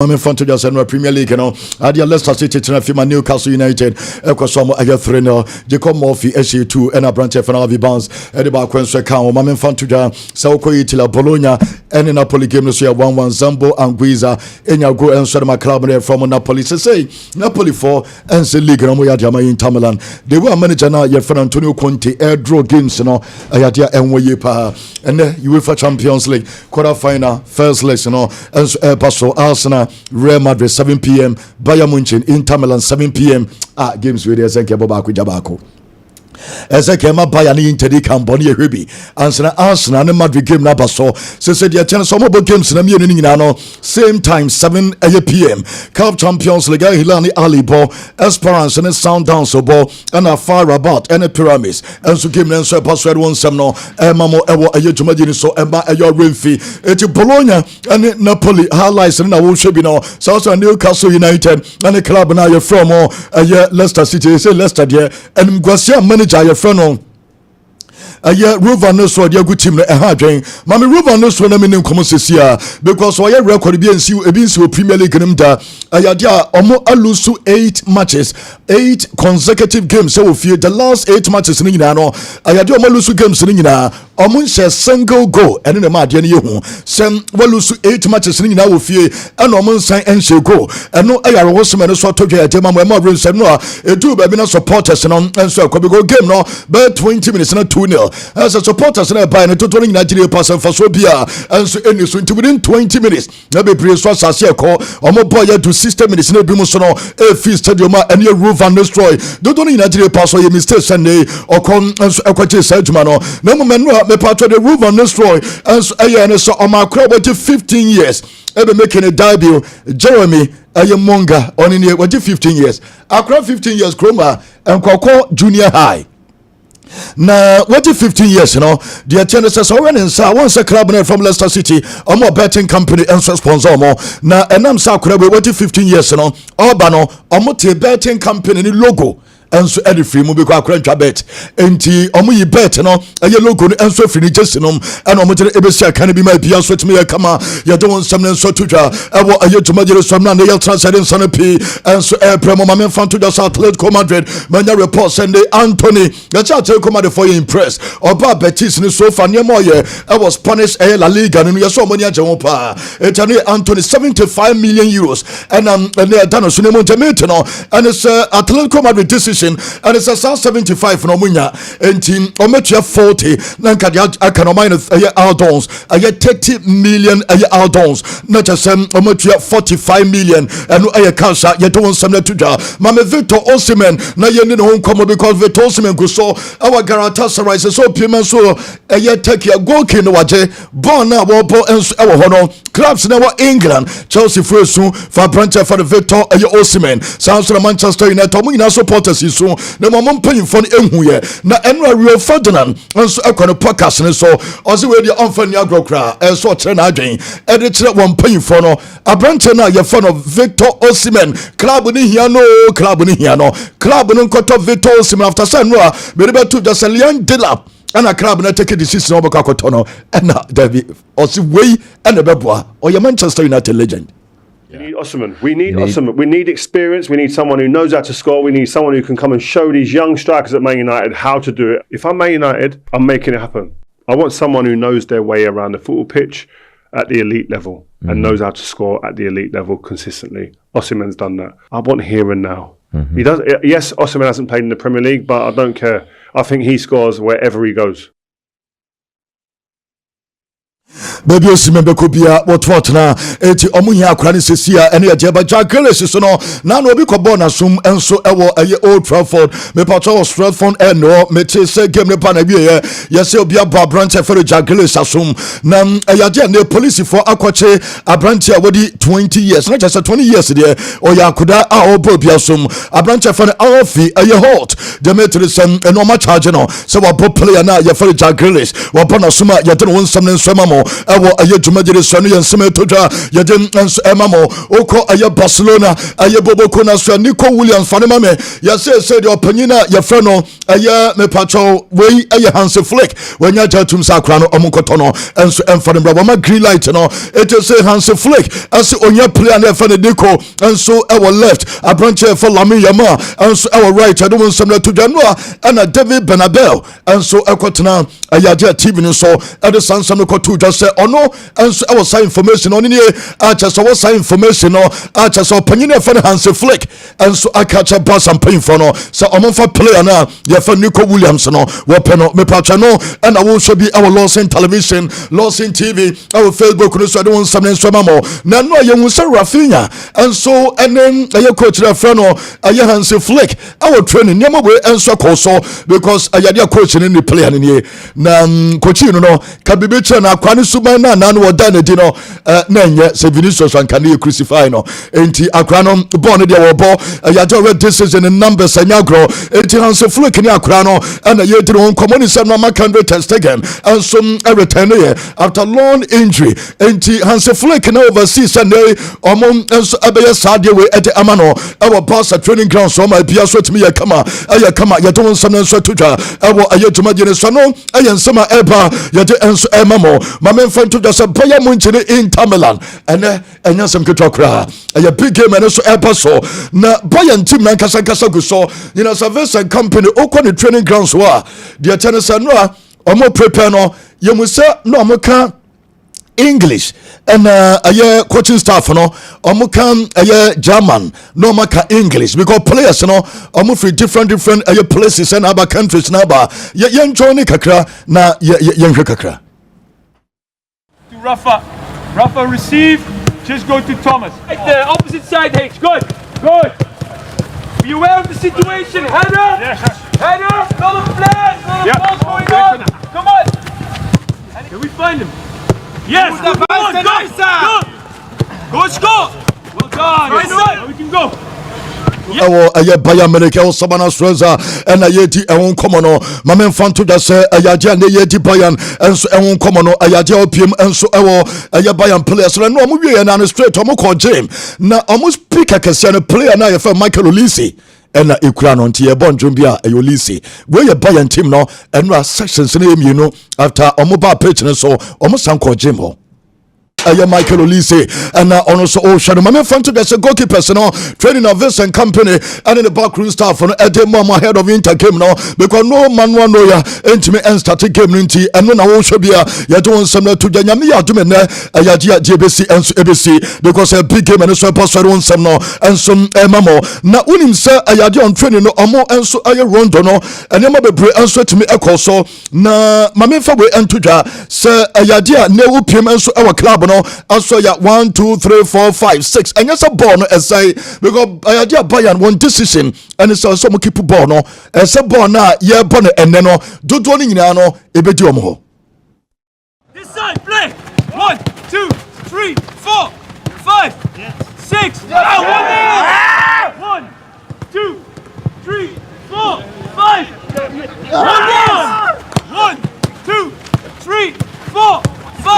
I'm in front of just in Premier League, Adia Leicester City to Fima Newcastle United, Equasom Aya 3-0, Jacob Murphy SC2, and a branch of Navi Bounce, Ediba Quense Count, I'm in front of Sauko Itila Bologna, and in Napoli game this year 1-1 Zambo and Guiza, Enyago and Sodoma Club from Napoli. Say Napoli 4 and the League and Moyadama in Tamalan. They were manager now, your friend Antonio Conte, air draw games, Ayadia and Wayepa, and the UEFA Champions League quarter final, first leg, and Paso Arsenal. Real Madrid 7 p.m. Bayern Munich Inter Milan 7 p.m. Games with Ezekiel Bobako Jabako. Ezekiel Bayern Inter Camponi Hebi and Arsenal and Madrid game na baso. So said the chance some more games na me same time 7 p.m. Cup Champions League Hilani Ali Ball Esperance and Sound so ball and a far about and a pyramids and so game and so password one some no mamo ewo ayejumadi so emba ayo renfi eti Bologna and Napoli highlights na wo should be no South Newcastle United and the club na you from Leicester City say Leicester there and Guasia manager your friend Ruvan no so dia good team no dwen mama Ruvan no so na me nkom sesia because oya record bi ensi Premier League nim da dia omo alusu 8 matches 8 consecutive games so fie the last 8 matches ni nyina no dia omo alusu games ni nyina omo nse single goal ene na ma dia ne yehu sem walusu 8 matches ni nyina wo fie ene omo nsan enhye goal eno ayare wo sem no so todwa ete mama ma bro nsem no edu ba bi na supporters no enso akobi go game no be 20 minutes na 2-0 as a supporters na buy na total Nigeria pass for so bia and so any so within 20 minutes na be pre so asase e call omo boy ya do 60 minutes na bi mu so no e fi stadium and your roof and destroy total Nigeria pass so your mistake Sunday or come and so ekwache sajuma no na mo men no me part of the roof and destroy and so and so on my crowd 15 years Eben making a debut Jeremy Ayemonga on in here 15 years across 15 years Chroma and Koko Junior High. Now, what if 15 years, the attendance says, once a club from Leicester City, or more betting company and sponsor more. Now, and I'm so what if 15 years, Urbano, or more betting company logo. And so any free movie kwa kwentwa bet enti omo yi bet no aye logo no enso free just no and omo tele ebesia kan bi ma bia so timi kama ya don sam ne so tutwa ewo aye tumagere som na ya transcendent sanpi and so premo mama fan to just Atletico Madrid manya report send Anthony ya cha Atletico Madrid for you impress oba betis ni so fa ne mo ye was Spanish La Liga no ya so mo ni agye pa etani Anthony 75 million euros and ne dano so ne mo jamete no and it's Atletico Madrid decision and it's a 75 no munya enti ometua 40 nanka dia akanomine aldons 30 million aldons not just ometua 45 million and cancer you don't some to da mama Victor Osimhen na ye ni no come because Victor Osimhen go so our Galatasaray so payment so take your goal kin waje born na wo bo enso e wo no clubs na England Chelsea fresu for branch for the Victor Osimhen sounds Manchester United mo ina supporters so na mama paying for ehu ye na enra Rio Ferdinand enso ekọ podcast ne so ozi we dey onfani agrokra enso kire na adwen e dey kire won paying for no abrante na ye for no Victor Osimhen club ni hia no club no nkoto Victor Osimhen after say no a be be to just a Lian Delap and a club na take a decision over Kakotono and David osi we and beboa or your Manchester United legend. We need Osimhen. We need Osimhen. We need experience. We need someone who knows how to score. We need someone who can come and show these young strikers at Man United how to do it. If I'm Man United, I'm making it happen. I want someone who knows their way around the football pitch at the elite level and knows how to score at the elite level consistently. Osimhen's done that. I want here and now. He does. Yes, Osimhen hasn't played in the Premier League, but I don't care. I think he scores wherever he goes. Baby Osimhen beko bia what na eti omu hia akra ne sesia ene ye ba Jaggeles so no na no obi ko ball na sum enso ewo Old Trafford me pato was Stratford no me te se game ne pa na wie ye se obi aba branch for Jaggeles asum na ayade na police for akwache abranch a wodi 20 years not just 20 years there o ya kuda a obo bia asum abranch for ofi hot Demetri sem no ma charge no so wa player na ye for Jaggeles wa bona suma ye don won sam ne nsema mo mo ewo aye dwumagire so no yensem etodwa yede enso ema mo oko aye Barcelona aye Boboko na so Nico Williams fane ma me yase say the opanyina ye frɛ no aye me pacho we aye Hansi Flick wanya jatum sakra no omunkoto no enso emfane bra ma green light no it say Hansi Flick as onya player na fane Nico enso ewo left abranche for Lamine Yamal enso ewo right I don't want some to Janua and a David Benabel enso ekotena ayaje TV no so e de sansam ko to just say ono enso ewo say information on nie acha so say information no acha so panyine fane Hansi Flick enso akacha pass and pay for no so omonfa player na ye fa Nico Williams no wo pe no me pacha no and I will show be our Lawson television Lawson TV our Facebook no so I don't want some so mamo na no ye hu say Rafinha and so enen aye coach na friend no aye Hansi Flick our training nyamo we enso koso because aye dia coach ni player ni na coach no no ka bibi che na akwane suban na no woda na di no na enye se Vinicius an kan ye crucify no enti akwa no ball no dia wo ball aye do red decision in numbers anyagro enti Hansi Flick ni akwa no and ye di no common se no ma kan test again and some return here after long injury enti Hansi Flick na overseas and omon enso abeye sadie we ete amano our Barca training ground so my bia so timi ya kama ya don some enso todwa ewo aye tumagene so no aye nsema eba ya de enso emamo mama fan todwa so Bayern Munich ni Inter Milan ene enya sem ketokra aye big game ene so eba so na Bayern team na kasa gu so you know service and company okọ training ground so the tennis no omo prepare no yemusa no omo kan English and aye coaching staff no omo kan aye German no maka English because players no omo free different aye places and other countries na ba ye join kakra na ye kakra to Rafa receive just go to Thomas at the opposite side H good be aware of the situation header yes. Header not a flag not a ball going on come on can we find him yes go score well done right side we can go ewo aye Bayern Munich o sabana Stroza and aye di ewon komo no mama mfanto da se ayaje na ye di Bayern enso ewon komo no ayaje opiem enso ewo aye Bayern players no mo wie na straight o mo call game na o mo speaker kase na player na ye fa Michael Olise ena ekura no ntie bonjom bia aye Olise we ye Bayern team no eno sections na emi no after o mo ba pitch no so o mo san call game ho aye Michael Olise and on also Ocean mama fan to the goalkeepers no training of this and company and in the backroom staff no edemo ahead of Inter game no because no man one no ya entime and start game nti and no na wo hwe bia ya do nsem na to nyame ya do me na ayaje GBC and ABC because a big game and so pastor nsem no and some mamo na unim say ayaje on training no omo enso aye rondo no enema bebre enso timi ekoso na mama fa we entodwa say ayaje na wo piem enso e club no also ya 1 2 3 4 5 6 and yes a ball no say because ayaje Bayern one decision and it's also mo keep ball no as a ball na ye ball no enne no dodo ni nyina no ebedi omo ho this side play 1 2 3 4 5 6 1 2 3 4 5 1 2 3 4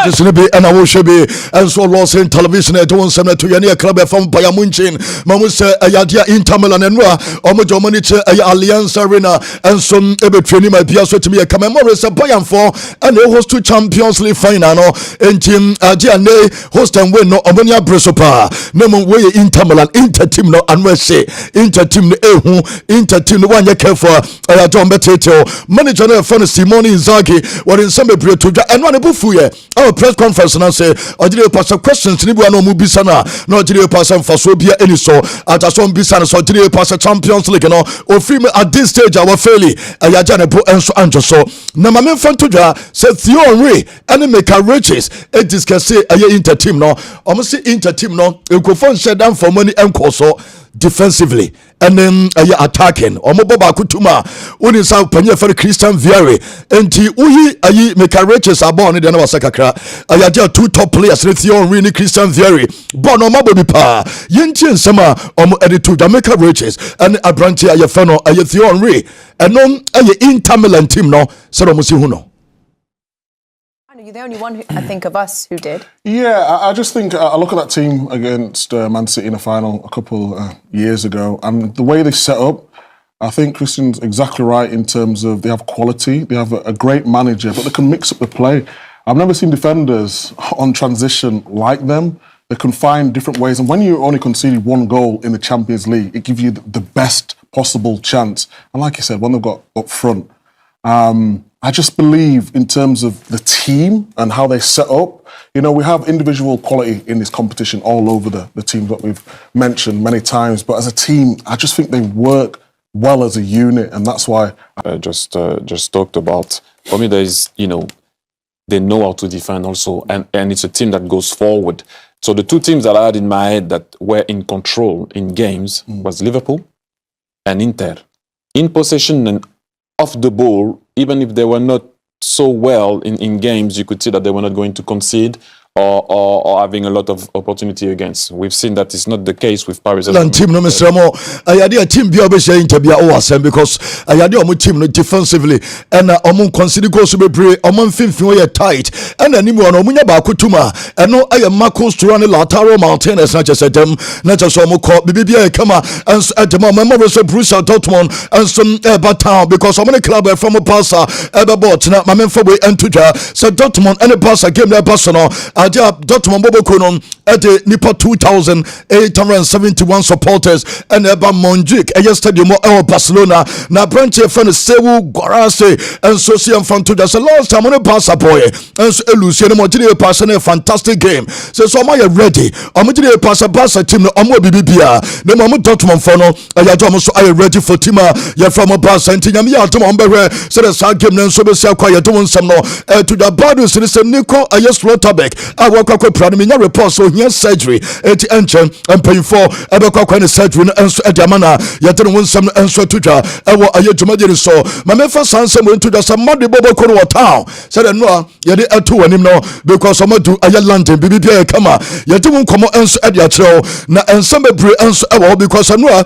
just be and I will show be and so Lawson television at one summer to any club from Bayern Munich Mamus ayadia Inter Milan and Omo Munich Alliance Arena and some ebe training my Piazza to me a commemorate Bayern for and they host to Champions League final and team Adia host and win no Omonia Bresopa no way Inter Milan Inter team no and we say Inter team no Inter team no one you care for John Betteto manager no for Simone Inzaghi what in some to and one bufu our press conference and say odire pass questions ni bua no mu bisa na odire pass mfaso bia eni so ataso bisa na so odire pass Champions League no ofiri at this stage our fairly ayaja ne bo enso anjo so na mame mfantodwa say theory and make a riches e discuss aye Inter team no omo say Inter team no ekofon shedan for money enkoso defensively and then attacking omoboba kutuma uni sa panye for Christian Vieri enti uyi ayi make riches abon de na wasakakra ayaja two top players Theory ni Christian Vieri bon omobo bi pa yenti nsema omo editu da make riches and abranti ayefano aye Theory and non aye Inter Milan team no so omo si hu no You're the only one, I think, of us who did. Yeah, I just think I look at that team against Man City in the final a couple years ago, and the way they set up, I think Christian's exactly right in terms of they have quality, they have a great manager, but they can mix up the play. I've never seen defenders on transition like them. They can find different ways, and when you only conceded one goal in the Champions League, it gives you the best possible chance. And like you said, when they've got up front, I just believe in terms of the team and how they set up, you know, we have individual quality in this competition all over the teams that we've mentioned many times. But as a team, I just think they work well as a unit. And that's why I just talked about, for me, there is, you know, they know how to defend also. And it's a team that goes forward. So the two teams that I had in my head that were in control in games was Liverpool and Inter. In possession and off the ball, even if they were not so well in games, you could see that they were not going to concede or having a lot of opportunity against. We've seen that it's not the case with Paris. Team no Mr. Mo, I had a team be able to interview because I had your team defensively and consider goals to be brave, tight, and then you know Bakutuma, and no I am Marcos to run a Lataro Mountain as not just at them, not just call BBA come and at the moment was a Bruce Dortmund and some Town because I'm in a club from a passer ever bought now my men for way and to so Dortmund and a passer game their personal. Dortmund Bobo Konon at the Nipa 2,871 supporters and Eben Monjuic a stadium of Barcelona. Now branch from the Sewu Guarase and Socian from to the last time on a passer boy and Luciano Montier pass a fantastic game. So am I ready? I'm going to pass a team no Omo BBBA. The moment Dortmund Fono, I am ready for Tima. You're from a pass and Tinyamia Tomombe. So the side game and so be quiet doing some no to the Badu citizen Nico. I just Rotabek. I work up with report so here surgery at engine and paying for a surgery and so at Yamana yet won some answer to a Jumadi so my first answer went to the Monday Bobo Kono town said no yet a two and him no because I'm to a London BBPA come yet won't come answer at your show now and some break answer because I know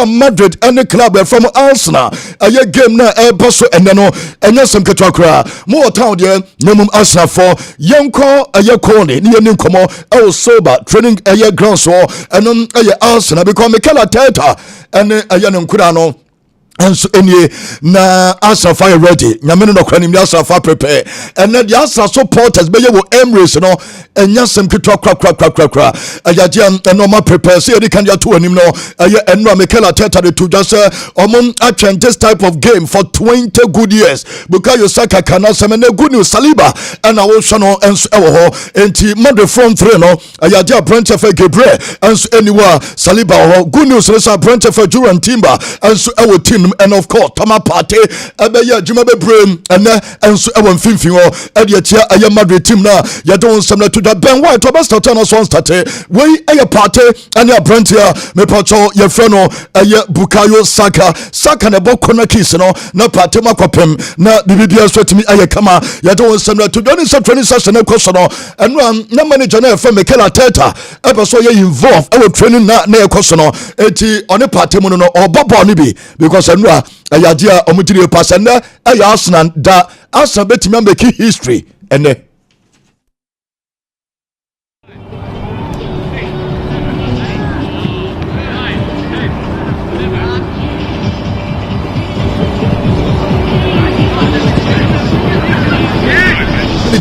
Madrid and the club from Arsenal a game now a boss and then and yes some Katrakra more town there no Arsenal for young call a Kone, near Ninkomo, El Soba, training a year ground so, and a Arsenal become Michaela Teta, and a young Kurano. And so any na Arsenal fire ready. Nyameno no kwani Arsenal fire prepare. And then the Arsenal supporters be you Emirates no and yasem kitwa kra. Ayaje and normal prepare say they can ya two anim no and no Mikel Arteta to just omon attract this type of game for 20 good years. Bukayo Saka kana semene good news Saliba and I will show no and enti Madrid front three no ayaje branch for Gabriel and so anywhere Saliba good news so branch for Duran Timber and so our team and of course Toma Party ebeya juma be brain and so e won finfin o e de tia aye Madrid team na ya don some to that Ben White to best turn us on start we aye party and ya brand here me pacho ye friend no aye Bukayo Saka na boko na kiss no na party makopem na bibia swetimi aye kama ya don some to don some training session e koso no and na manager na from Mikel Arteta e so ye involved e training na e koso no eti on party mu no obobo ni bi because Nwa ayadia omutiri pass and Arsenal da Arsenal betimi make history ene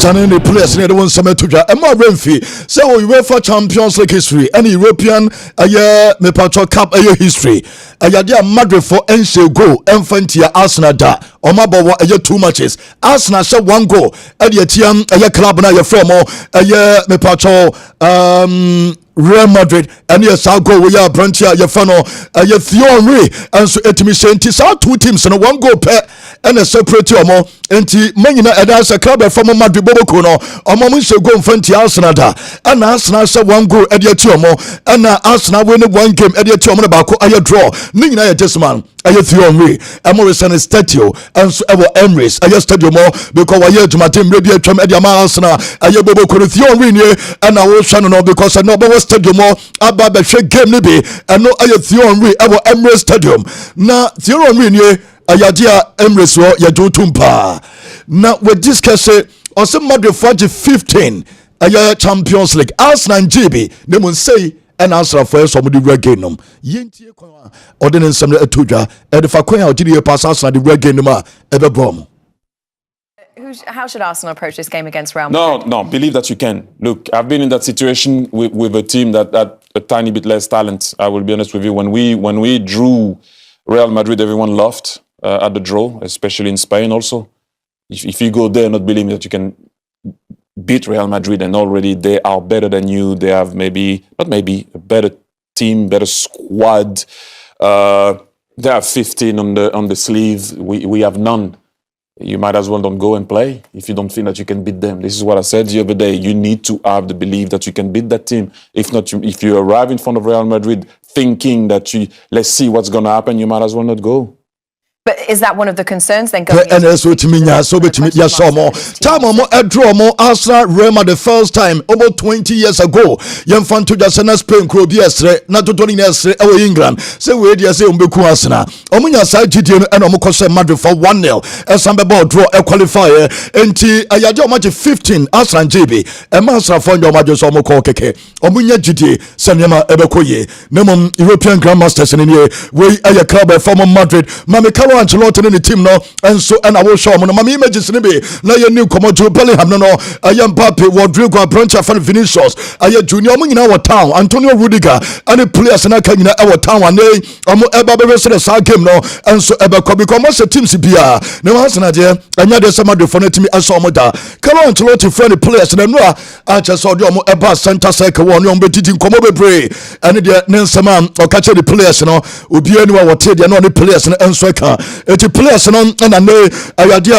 and the players near the one summer to and more Renfi. So we were for Champions League history and European a year me patro cup a year history. Ayadia Madrid for NC goal Infantia Arsenal da Omabawa a year 2 matches. Arsenal shot 1 goal at the Tiam a year club na your from a year me patro Real Madrid and yes I'll go we are branchia your funnel your theory and so etimi senti so 2 teams and 1 goal per and a separate omo enti manyina and as a club from Madrid Boboko no omo mun se go mfanti Arsenal da and Arsenal say 1 goal at the omo and Arsenal win 1 game at the omo na ba ko aye draw nina ya Jesman aye theory Morrison statue and so ever Emirates aye stadium because aye Jumatem rebi atwam at the Arsenal aye Boboko theory ni and I will channel no because I know stadium aba be hwe game ni bi eno aye theory ewo Emirates stadium na theory ni ayadia Emirates wo ye do tumpa na we discuss ɔsɛ Madrid for 15 Champions League Arsenal GB ne mun say and answer for some of the reggae num. Yentie kwa ordinance some etudwa edifa kwa odidi pass Arsenal the reggae numa ebe bom. How should Arsenal approach this game against Real Madrid? No, believe that you can. Look, I've been in that situation with a team that had a tiny bit less talent. I will be honest with you. When we drew Real Madrid, everyone laughed at the draw, especially in Spain also. If you go there not believing that you can beat Real Madrid and already they are better than you, they have a better team, better squad. They have 15 on the sleeve. We have none. You might as well don't go and play if you don't feel that you can beat them. This is what I said the other day. You need to have the belief that you can beat that team. If not, if you arrive in front of Real Madrid thinking that let's see what's going to happen, you might as well not go. But is that one of the concerns then going and that's what me so bet me yes more time more draw more Arsenal Rema the first time about 20 years ago yem fan to just na Spain kro bi esre na to toni esre e England say we dey say umbeku Arsenal omunya sa gidie no and omukose Madrid for 1-0 esambe ball draw e qualify enti ayaje omaje 15 Arsenal GB e ma Arsenal for nyo omaje so omukọ keke omunya gidie sanema ebekoye nemom European Grandmasters ni we aya club from Madrid mame Ancelotti in the team no and so and I will show no mama images ni be na ye new come to Bellingham no ayam Mbappe Rodrigo Brancha fan Vinicius aye junior mo nyina wa town Antonio Rudiger and the players na ka nyina e wa town ane omo eba be se the sa game no and so eba ko because most teams bia ne wa sana de anya de sama de for na timi aso omo da Carlo Ancelotti friend the players na no a che so de omo eba center circle won omo betiti komo bebre and de ne nsama o ka che the players no obi ani wa wote de no the players na enso ka eti players no na ne ayade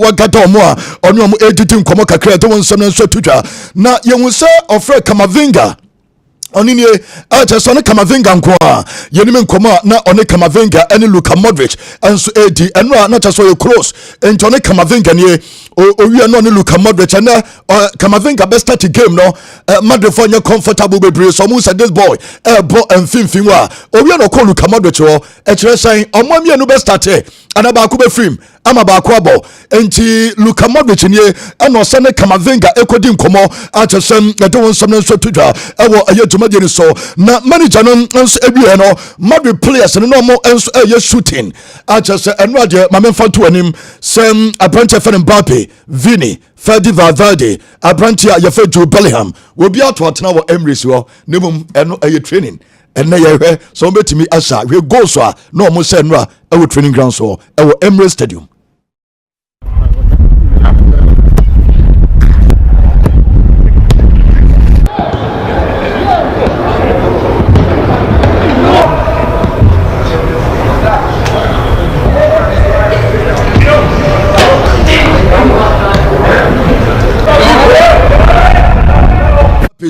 wagata omo a ono omo editing komo kakra to won sam nso tudwa na yehu se ofre Kamavinga onini Chelsea Kamavinga nko a yenime nkoma na one Kamavinga ene Luka Modric enso edi eno na Chelsea yo close enti one Kamavinga ne owie no ne Luka Modric na Kamavinga best start game no Madrid for comfortable bebre so mu say this boy bo emfimfin wa owie no call Luka Modric ho e kire san omamie no best start ana ba ko be film ama ba ko abo enti Luka Modric ne eno se ne Kamavinga ekodi nkomo a Chelsea na de won sam nso tudwa ewo aye so na manager no nso ewie no Madrid players no mo nso eye shooting acha se eno ade mamemfa to anim sem Abrante fan Mbappe Vini Fedi Valverde Abrante ya fe Jude Bellingham obi ato atena wo Emirates wo nemum eno eye training enne ye hwe so betimi asa we go so a no mo se no a ewo training ground so ewo Emirates Stadium.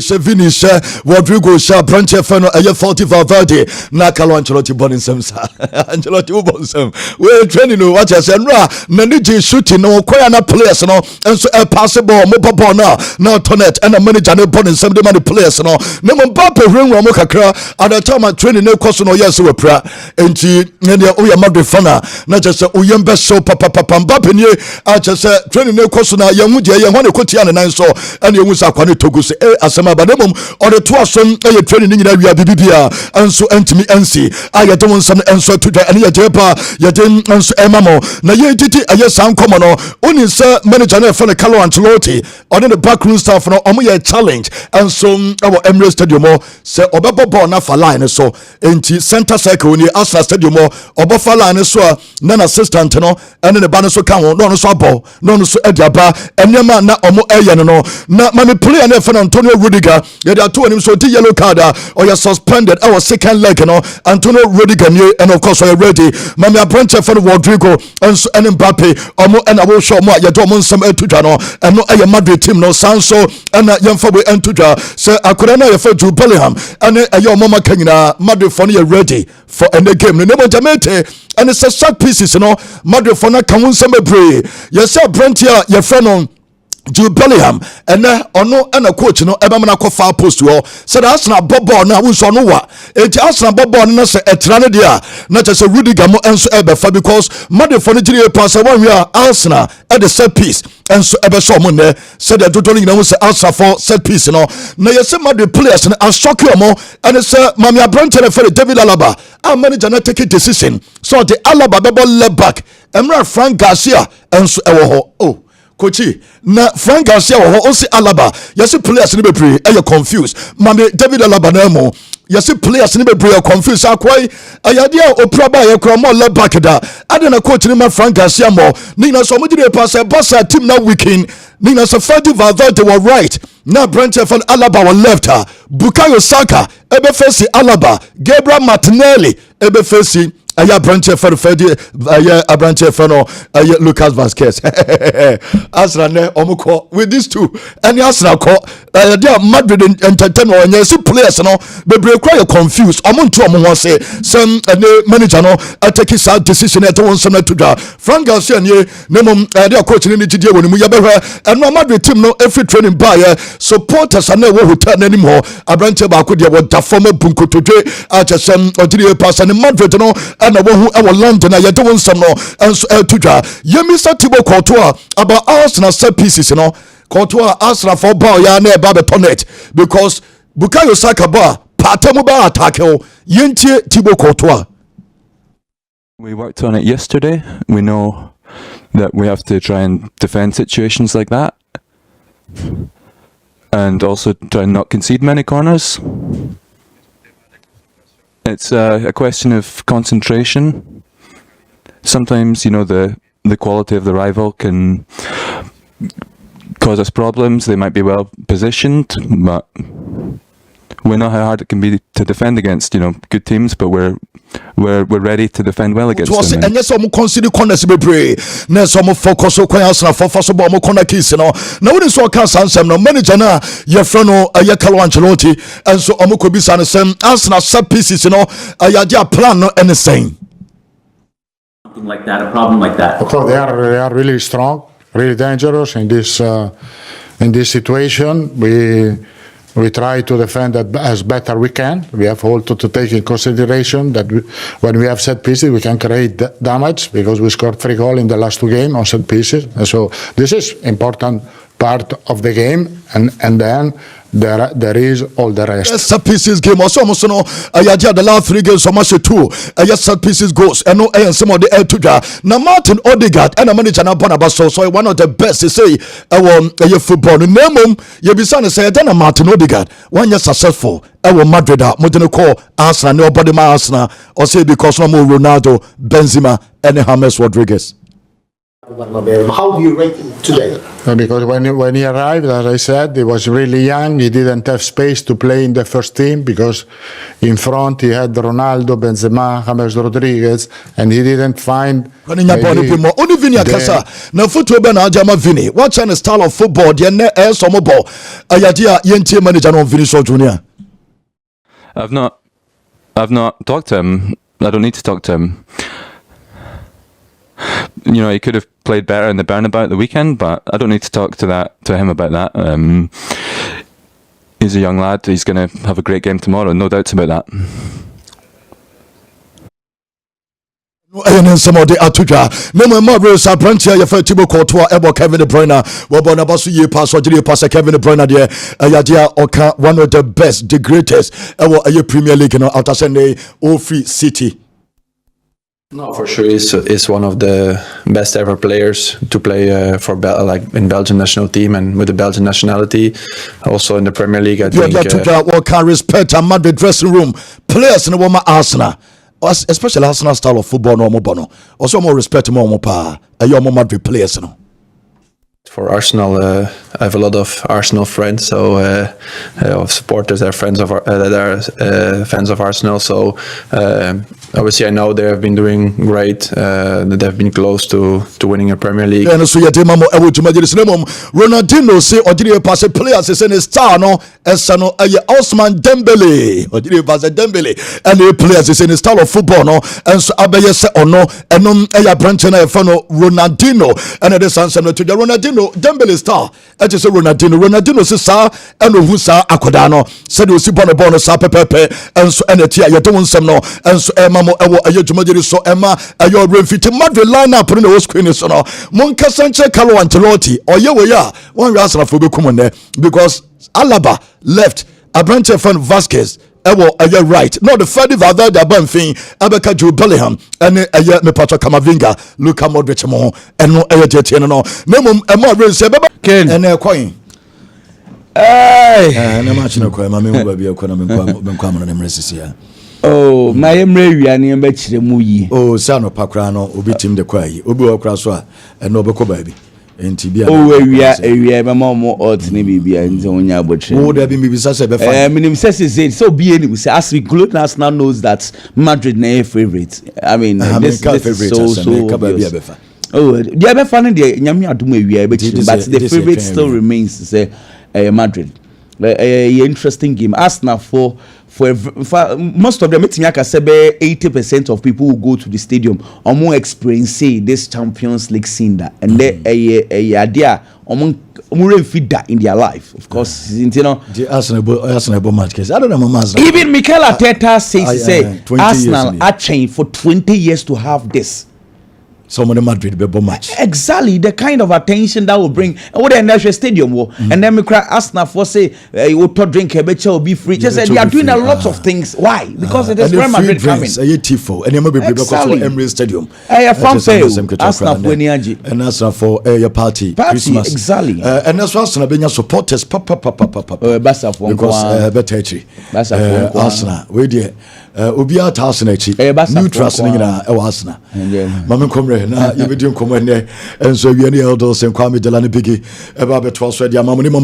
Finish Rodrigo Sha Branche Feno aye 40 Valverde na Carlo Ancelotti born in Samsa Ancelotti born some we training no what I say na ni shooting no kwaya na players no enso passable mo ball na tonet and a manager no born in some the players no mo Mbappe hwenwa mo kakra at the time training no course no yes we pra enti ne o ya Madrid fana na just o yem be so papa Mbappe ni a just training no course na ye hu je ye ho ne kotia ne nan so and ye hu sa kwa ne togo se asema bademom or the two son a training nyina wi abibia enso entimi ensi aye de won sam enso tudwa ene ye jepa ye dem enso emamo na ye titi aye san komo no oni se manager na for Carlo Ancelotti on the backroom staff no omo ye challenge enso our Emirates Stadium se obebo ball na fa line so enti center circle ni Arsenal Stadium obo fa line so na assistant no ene ne ba no so kan no so ball no so ediaba enema na omo eye no na mami player na for Antonio Rudiger they are two him so the yellow card or you suspended our second leg you know Antonio Rudiger and of course you ready mami Abrante for Rodrigo and Mbappe omo and I will show more you do mon some etudwa no and no a Madrid team no Sanso and yemfa we entudwa say akora na you for Jude Bellingham and ayo mama kanyina Madrid for you ready for any game no mo jamete and it's a short pieces you know Madrid for na kan won some bebre you say Abrante your friend on Jude Bellingham and ono and a coach no ebamana ko far post ho said Arsenal bobo na won so no wa enti Arsenal bobo no say etrane dia na just Rudiger mo enso ebefa because Madrid for Nigeria pass one we are Arsenal at the set piece enso ebeso mo ne said the total you know say Arsenal for set piece no na yes Madrid players no shock you mo and say Mami Abrante for David Alaba our manager na take a decision so the Alaba bebo left back Emra Frank Garcia enso ewo ho oh Kochi na Frank Garcia wo ho si Alaba yesi players ni bebre e confused mame David Alaba na mo yesi players ni bebre e confused akwai ayade a opraba ye kro mo left back da ade na coach ni ma Frank Garcia mo ni na so mo dire pass e boss team na weekend ni na so Fadi Valverde were right na Brentford from Alaba were left her Bukayo Saka ebe face Alaba Gabriel Martinelli ebe face aya branche for Fedi aya branche for no aya Lucas Vazquez Arsenal ne omuko with these two and Arsenal ko they are Madrid entertain or yes players no be break quite confused omuntu omo ho say some manager no take his decision at one some to da Frank Garcia ne mum their coach ni gidie woni mu ya behwe and no Madrid team no every training by supporters and wo hotel anymore abranche ba ko de wo da form bunkotodwe achesem odire pass and Madrid no and wo e London ya de won some no enso tudwa Yemisa Thibaut Courtois about Arsenal set pieces you know Courtois Arsenal for ball ya na ba be tonet because Bukayo Saka ba patemu ba attack o yentie Thibaut Courtois. We worked on it yesterday. We know that we have to try and defend situations like that and also try and not concede many corners. It's a question of concentration. Sometimes, you know, the quality of the rival can cause us problems. They might be well positioned, but we know how hard it can be to defend against, you know, good teams, but we're ready to defend well against them. And yes, I'm consider corners be pray. Na some focus on Arsenal for first ball mo corner kiss no. Na we so can answer no manager na your friend no Carlo Ancelotti and so omo ko bisa no sem Arsenal set pieces no dia plan no anything. Something like that, a problem like that. Of course, they are really strong, really dangerous in this situation. We try to defend as better we can. We have also to take in consideration that when we have set pieces, we can create damage because we scored 3 goals in the last 2 games on set pieces. And so this is important part of the game, and then there is all the rest. Yes, set pieces game also no the last 3 games so much 2 yes set pieces goals and no and some of the air to now Martin Odegaard and a manager na born about so one of the best they say football no name you be saying say then Martin Odegaard one year successful Madrid mo dey call Arsenal no body man Arsenal or say because no more Ronaldo Benzema and James Rodriguez. How do you rate him today? Because when he arrived, as I said, he was really young. He didn't have space to play in the first team because in front he had Ronaldo, Benzema, James Rodriguez, and he didn't find. Only Vini Akasa. Now football ben Ajama Vini. What kind of style of football? The ne air some ball. Ayadia Yenti manager on Vinicius Junior. I've not talked to him. I don't need to talk to him. You know, he could have played better in the Bernabeu at the weekend, but I don't need to talk to him about that. He's a young lad. He's going to have a great game tomorrow. No doubts about that. And some of the Atuja. No more Marvelous Abrantia, your first Thibaut Courtois, Ebo Kevin De Bruyne, Wabona Basu ye pass or Jiri pass Kevin De Bruyne there. Ayadia Oka, one of the best, the greatest, Ewo Premier League, you know, after Sunday, Free City. No, for sure, he's one of the best ever players to play for in Belgian national team and with the Belgian nationality. Also in the Premier League, I think. What can respect a Madrid dressing room players in the woman Arsenal, especially Arsenal style of football. No more bono. Also more respect more pa. Your Madrid players, you know. For Arsenal, I have a lot of Arsenal friends, so of supporters. They're friends of fans of Arsenal. So obviously, I know they have been doing great. They have been close to winning a Premier League. And so Ronaldinho say Odile pass players say star no Esano Osman Dembele. Odile pass Dembele and the players say style of football no and so Abeye say ono enom branch na Ronaldinho and the San to the Ronaldinho Ronaldinho Dembele star ɛte sɛ Ronaldinho se saa ɛna ohu saa akoda no sɛde osi bɔ no saa pɛpɛpɛ ɛnso ɛna ti a yɛde wo nsɛm no ɛnso ɛma mo ɛwɔ ɛyɛ dwumagyeri so ɛma ɛyɛ Renfiti Madrid line up no na wɔ screen so no monkasa nkyɛ Carlo Ancelotti ɔyɛ wɔ yɛ a wɔn wɛ asrafo bɛkum nnɛ because Alaba left Abrante fan Vasquez ɛwɔ ɛyɛ right no the Freddy Valverde abanfin ɛbɛka Jude Bellingham ɛne ɛyɛ Mepato Camavinga Luka Modric mo ɛno ɛyɛ tietie no na mmom ɛma race ɛbɛba ɛna ɛkɔin na match no kɔ ma me hu ba bi ɛkɔ na me nkɔ amana ne mresisi ya oh my emre wiane mba kyerɛ mu yi oh sa no pakra no obi tim de kɔ yi obi wɔ kra so a ɛno obɛkɔ ba bi enti bia oh ewia be ma mo otne bibia nti onya abotire wo da bi bibisa se be fa minim say so be any say as we gloat now knows that Madrid na favorite I mean this is so obvious. Oh the be fan de nyame adom ewia be but the favorite still remains say Madrid interesting game Arsenal for most of them metimi aka sebe 80% of people who go to the stadium omo experience this Champions League scene that and they idea omo remfida in their life of course you know the Arsenal match case I don't know even Mikel Arteta says say Arsenal are trained for 20 years to have this. Some of the Madrid be match. Exactly the kind of attention that will bring. And what the national stadium and then we cry Arsenal for say you to drink a better will be free. Just said they are doing a lot of things. Why? Because it is Real Madrid coming. Tifo and you be because for Emirates Stadium. From Arsenal for Niaji and Arsenal for your party Christmas. Exactly. And that's why Arsenal being supporters Basa for because better for Arsenal. We there. Obia ta Arsenal chi. Neutral na e Arsenal. Mama komre na you be doing come and so we any elders and Kwame Delane Biggie about 12 so dia